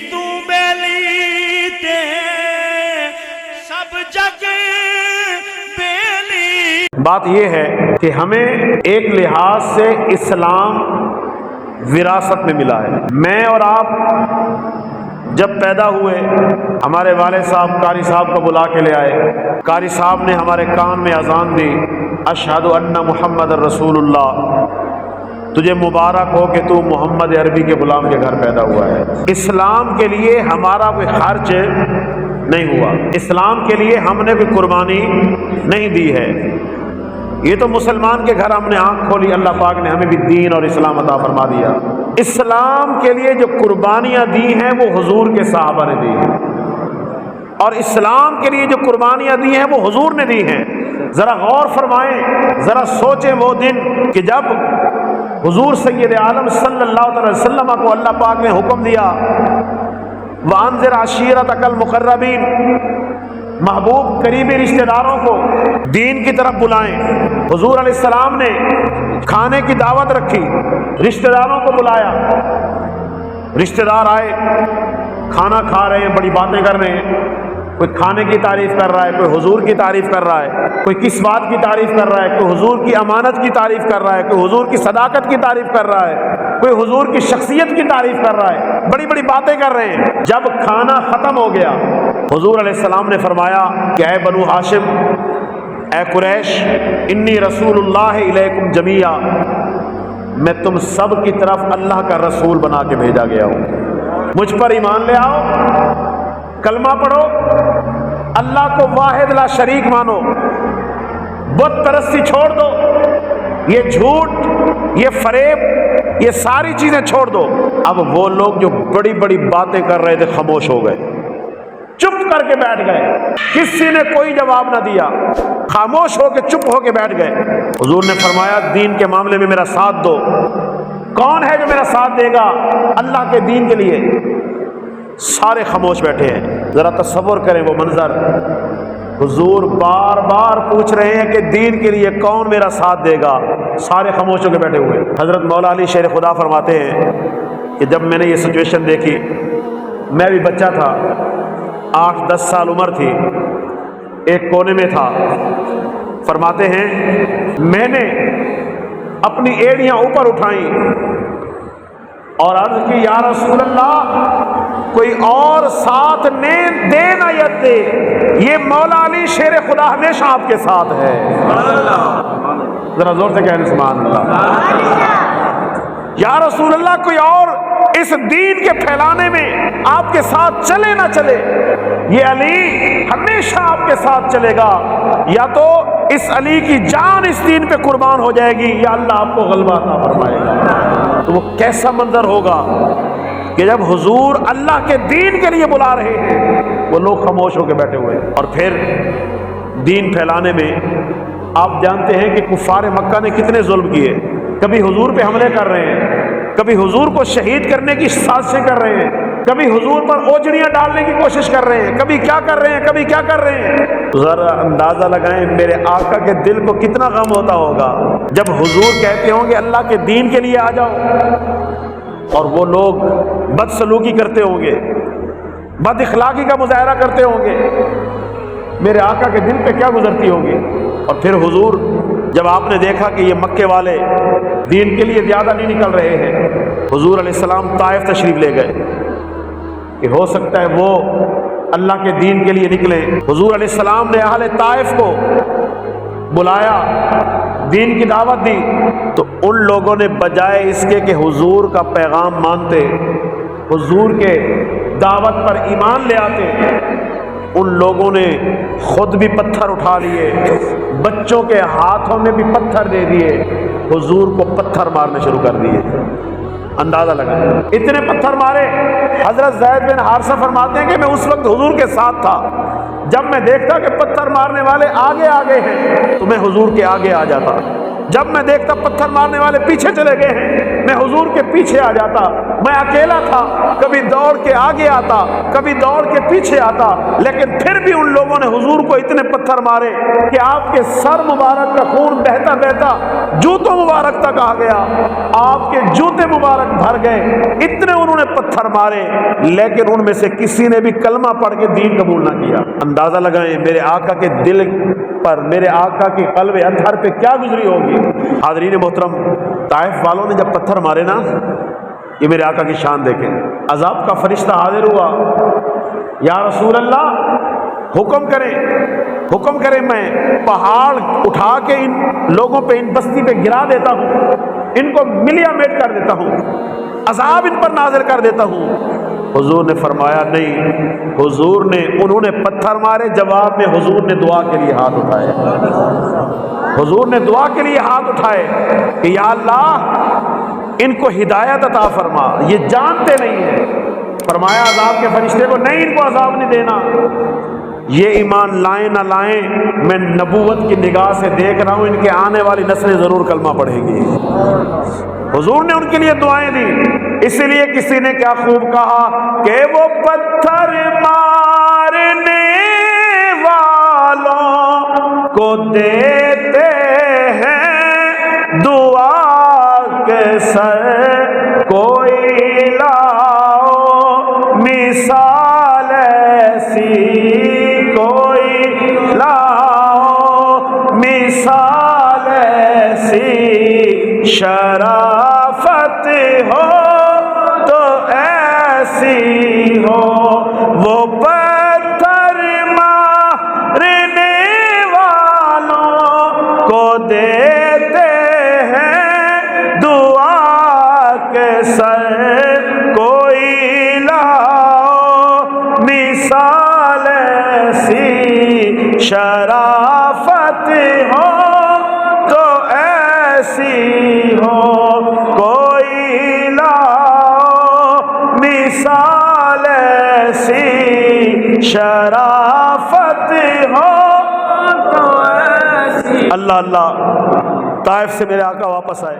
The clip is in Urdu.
تو بیلی تے سب جگہ بیلی۔ بات یہ ہے کہ ہمیں ایک لحاظ سے اسلام وراثت میں ملا ہے۔ میں اور آپ جب پیدا ہوئے ہمارے والد صاحب قاری صاحب کو بلا کے لے آئے، قاری صاحب نے ہمارے کان میں اذان دی، اشہد ان محمد رسول اللہ، تجھے مبارک ہو کہ تو محمد عربی کے غلام کے گھر پیدا ہوا ہے۔ اسلام کے لیے ہمارا کوئی خرچ نہیں ہوا، اسلام کے لیے ہم نے کوئی قربانی نہیں دی ہے۔ یہ تو مسلمان کے گھر ہم نے آنکھ کھولی، اللہ پاک نے ہمیں بھی دین اور اسلام عطا فرما دیا۔ اسلام کے لیے جو قربانیاں دی ہیں وہ حضور کے صحابہ نے دی ہیں، اور اسلام کے لیے جو قربانیاں دی ہیں وہ حضور نے دی ہیں۔ ذرا غور فرمائیں، ذرا سوچیں وہ دن کہ جب حضور سید عالم صلی اللہ علیہ وسلم کو اللہ پاک نے حکم دیا وَأَنذِرْ عَشِيرَتَكَ الْمُقَرَّبِينَ، محبوب قریبی رشتہ داروں کو دین کی طرف بلائیں۔ حضور علیہ السلام نے کھانے کی دعوت رکھی، رشتہ داروں کو بلایا، رشتہ دار آئے، کھانا کھا رہے ہیں، بڑی باتیں کر رہے ہیں، کوئی کھانے کی تعریف کر رہا ہے، کوئی حضور کی تعریف کر رہا ہے، کوئی کس بات کی تعریف کر رہا ہے، کوئی حضور کی امانت کی تعریف کر رہا ہے، کوئی حضور کی صداقت کی تعریف کر رہا ہے، کوئی حضور کی شخصیت کی تعریف کر رہا ہے، بڑی بڑی باتیں کر رہے ہیں۔ جب کھانا ختم ہو گیا، حضور علیہ السلام نے فرمایا کہ اے بنو ہاشم، اے قریش، انی رسول اللہ الیکم جمیعا، میں تم سب کی طرف اللہ کا رسول بنا کے بھیجا گیا ہوں، مجھ پر ایمان لے آؤ، کلمہ پڑھو، اللہ کو واحد لا شریک مانو، بت پرستی چھوڑ دو، یہ جھوٹ، یہ فریب، یہ ساری چیزیں چھوڑ دو۔ اب وہ لوگ جو بڑی بڑی باتیں کر رہے تھے خاموش ہو گئے، چپ کر کے بیٹھ گئے، کسی نے کوئی جواب نہ دیا، خاموش ہو کے چپ ہو کے بیٹھ گئے۔ حضور نے فرمایا دین کے معاملے میں میرا ساتھ دو۔ کون ہے جو میرا ساتھ دے گا اللہ کے دین کے لیے؟ سارے خاموش بیٹھے ہیں۔ ذرا تصور کریں وہ منظر، حضور بار بار پوچھ رہے ہیں کہ دین کے لیے کون میرا ساتھ دے گا، سارے خاموش ہو کے بیٹھے ہوئے۔ حضرت مولا علی شیر خدا فرماتے ہیں کہ جب میں نے یہ سچویشن دیکھی، میں بھی بچہ تھا، 8-10 سال عمر تھی، ایک کونے میں تھا، فرماتے ہیں میں نے اپنی ایڑیاں اوپر اٹھائیں اور عرض کی یا رسول اللہ کوئی اور ساتھ دے نہ یا دے، یہ مولا علی شیر خدا ہمیشہ آپ کے ساتھ ہے۔ ذرا زور سے کہنے سبحان اللہ۔ یا رسول اللہ کوئی اور اس دین کے پھیلانے میں آپ کے ساتھ چلے نہ چلے، یہ علی ہمیشہ آپ کے ساتھ چلے گا، یا تو اس علی کی جان اس دین پہ قربان ہو جائے گی یا اللہ آپ کو غلبہ عطا فرمائے گا۔ تو وہ کیسا منظر ہوگا کہ جب حضور اللہ کے دین کے لیے بلا رہے ہیں، وہ لوگ خاموش ہو کے بیٹھے ہوئے۔ اور پھر دین پھیلانے میں آپ جانتے ہیں کہ کفار مکہ نے کتنے ظلم کیے، کبھی حضور پہ حملے کر رہے ہیں، کبھی حضور کو شہید کرنے کی سازشیں کر رہے ہیں، کبھی حضور پر اوجڑیاں ڈالنے کی کوشش کر رہے ہیں، کبھی کیا کر رہے ہیں، کبھی کیا کر رہے ہیں۔ ذرا اندازہ لگائیں میرے آقا کے دل کو کتنا غم ہوتا ہوگا جب حضور کہتے ہوں گے اللہ کے دین کے لیے آ جاؤ، اور وہ لوگ بد سلوکی کرتے ہوں گے، بد اخلاقی کا مظاہرہ کرتے ہوں گے، میرے آقا کے دل پہ کیا گزرتی ہوگی۔ اور پھر حضور جب آپ نے دیکھا کہ یہ مکے والے دین کے لیے زیادہ نہیں نکل رہے ہیں، حضور علیہ السلام طائف تشریف لے گئے کہ ہو سکتا ہے وہ اللہ کے دین کے لیے نکلیں۔ حضور علیہ السلام نے اہل طائف کو بلایا، دین کی دعوت دی، تو ان لوگوں نے بجائے اس کے کہ حضور کا پیغام مانتے، حضور کے دعوت پر ایمان لے آتے، ان لوگوں نے خود بھی پتھر اٹھا لیے، بچوں کے ہاتھوں میں بھی پتھر دے دیے، حضور کو پتھر مارنے شروع کر دیے۔ اندازہ لگا اتنے پتھر مارے۔ حضرت زید بن حارثہ فرماتے ہیں کہ میں اس وقت حضور کے ساتھ تھا، جب میں دیکھتا کہ پتھر مارنے والے آگے آگے ہیں تو میں حضور کے آگے آ جاتا، جب میں دیکھتا پتھر مارنے والے پیچھے چلے گئے ہیں، میں حضور کے پیچھے آ جاتا۔ میں اکیلا تھا، کبھی دوڑ کے آگے آتا، کبھی دوڑ کے پیچھے آتا، لیکن پھر بھی ان لوگوں نے حضور کو اتنے پتھر مارے کہ آپ کے سر مبارک کا خون بہتا بہتا جوتوں مبارک تک آ گیا، آپ کے جوتے مبارک بھر گئے، اتنے انہوں نے پتھر مارے، لیکن ان میں سے کسی نے بھی کلمہ پڑھ کے دین قبول نہ کیا۔ اندازہ لگائیں میرے آقا کے دل پر، میرے آقا کے قلب اطہر پہ کیا گزری ہوگی۔ حاضرین محترم، طائف والوں نے جب پتھر مارے نا، یہ میرے آقا کی شان دیکھیں، عذاب کا فرشتہ حاضر ہوا، یا رسول اللہ حکم کریں میں پہاڑ اٹھا کے ان لوگوں پہ، ان بستی پہ گرا دیتا ہوں، ان کو ملیا میٹ کر دیتا ہوں، عذاب ان پر نازل کر دیتا ہوں۔ حضور نے فرمایا نہیں، انہوں نے پتھر مارے، جواب میں حضور نے دعا کے لیے ہاتھ اٹھائے، حضور نے دعا کے لیے ہاتھ اٹھائے کہ یا اللہ ان کو ہدایت عطا فرما، یہ جانتے نہیں ہیں۔ فرمایا عذاب کے فرشتے کو نہیں، ان کو عذاب نہیں دینا، یہ ایمان لائیں نہ لائیں میں نبوت کی نگاہ سے دیکھ رہا ہوں ان کے آنے والی نسلیں ضرور کلمہ پڑھیں گی۔ حضور نے ان کے لیے دعائیں دی، اس لیے کسی نے کیا خوب کہا کہ وہ پتھر مارنے والوں کو دیتے ہیں دعا کے سر، کوئی لاؤ مثال ایسی، کوئی لاؤ مثال ایسی، شرافت ہو تو ایسی ہو، وہ پتھر مارنے والوں کو دیتے ہیں دعا کے سر، کوئی لاؤ مثال ایسی، شرافت ہو تو ایسی ہو، کوئی لاؤ مثال ایسی، شرافت ہو تو ایسی۔ اللہ اللہ، طائف سے میرے آقا واپس آئے،